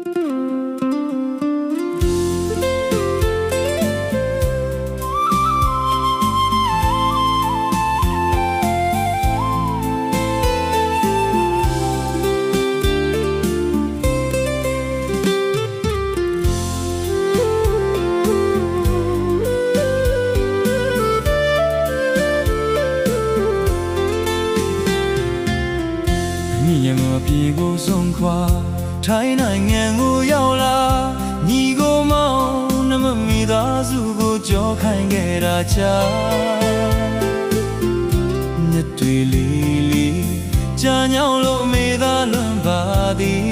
ပြေကိုဆုံးခွာထိုင်းနိုင်ငံကိုရောက်လာညီကိုမောင်နှမမိသားစုကိုကြောခိုင်းခဲ့တာချာမြတ်တွေလီလီကြာညောင်းလို့မေသားလွန်ပါသည်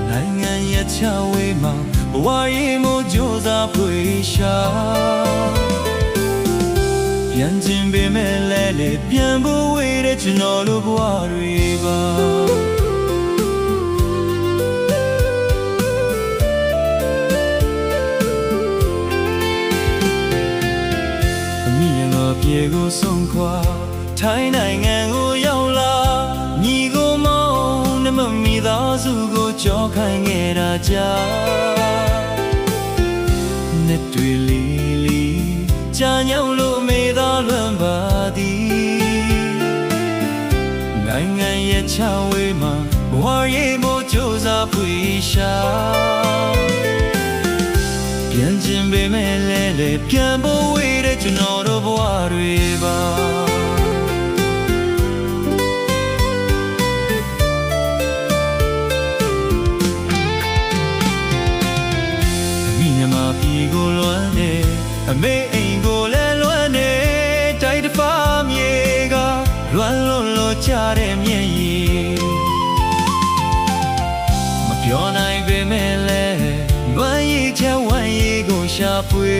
နိုင်ငံရဲ့ချဝေးမှာဘဝရေးမို့ကြိုးစားဖွေရှာပြန်ခြင်းပေမဲ့လည်းပြန်ဖို့ဝေးတဲ့ကျွန်တော်တို့ဘဝတွေပါအမိငါပြေကိုဆုံးခွာထိုင်းနိုင်ငံကိုရောက်လာညီကိုမောင်နှမမိသားစုကိုကြောခိုင်းခဲ့တာကြာနှစ်တွေလီလီကြာညောင်းလို့မေသားလွန်ပါသည်နိုင်ငံရဲ့ချဝေးမှာဘဝရေးမို့ကြိုးစားဖွေရှာပြန်ခြင်းပေမဲ့လည်းပြန်ဖို့ဝေးတဲ့ကျွန်တော်တို့ဘဝတွေပါပြေကိုလွမ်းနေအမေအိမ်ကိုလည်းလွမ်းနေတိုက်တစ်ဖာမြေကလွမ်းလို့ချတဲ့မျက်ရည်မပြောနိုင်ပေမဲ့လည်းလွမ်းရည်ချဝမ်းရည်ကိုရှာဖွေ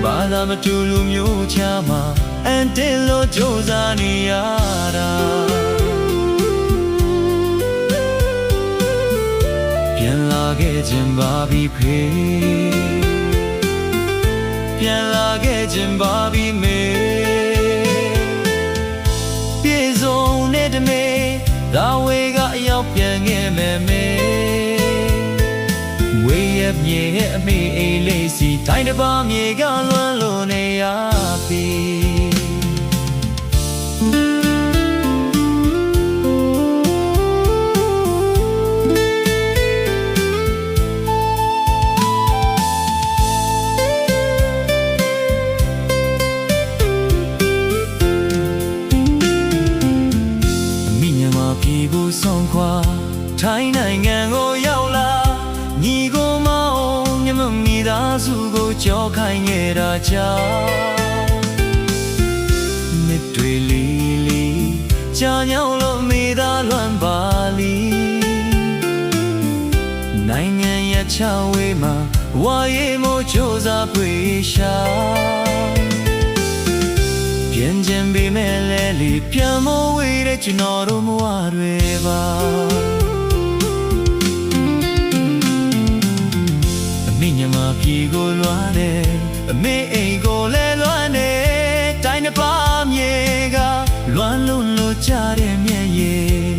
ဘာသာမတူလူမျိုးချာမှာအန်တင်လို့ကြိုးစားနေရတာပြန်လာခဲ့ခြင်းပါပြီဖေပြန်လာခဲ့ခြင်းပါပြီမေပြေဆုံးနဲ့တမေဒါဝေကအရောက်ပြန်ခဲ့မယ်မေဝေးရဲ့မြေရဲ့အမေအိမ်လေးစီတိုင်းတစ်ပါးမြေကလွမ်းလို့နေရပြီပြေကိုဆုံးခွာထိုင်းနိုင်ငံကိုရောက်လာညီကိုမောင်ညမမိသားစုကိုကြောခိုင်းခဲ့တာကြာနှစ်တွေလီလီကြာညောင်းလို့မိသားလွန်ပါလီနိုင်ငံရဲ့ချဝေးမှာဝါရီမို့ကြိုးစားဖွေရှာပြန်ခြင်းပေမဲ့လည်းပြန်မဝေးတဲ့ကျွန်တော်တို့ဘဝတွေပါအမိညမပြေကိုလွမ်းတယ်အမေအိမ်ကိုလည်းလွမ်းတယ်တိုင်းတစ်ပါးမြေကလွမ်းလို့ချတဲ့မျက်ရည်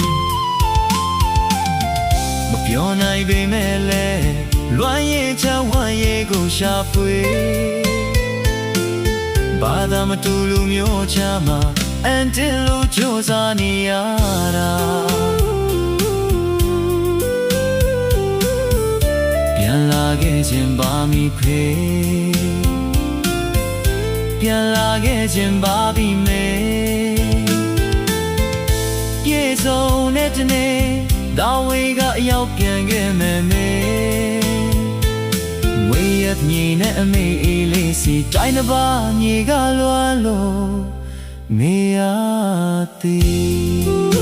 မပြောနိုင်ပေမဲ့လည်းလွမ်းရင်ချဝမ်းရည်ကိုရှာဖွေဘာသာမတူလူမျိုးချာမှာအန်တင်လို့ကြိုးစားနေရတာပြန်လာခဲ့ခြင်းပါမိဖေပြန်လာခဲ့ခြင်းပါပြီမေပြေဆုံးတဲ့တနေ့ဒါဝေကအရောက်ပြန်ခဲ့မယ်မေဝေးရမြေနဲ့အမေအေးလေးစီတိုင်းတစ်ပါးမြေကလွမ်းလို့မေရသည်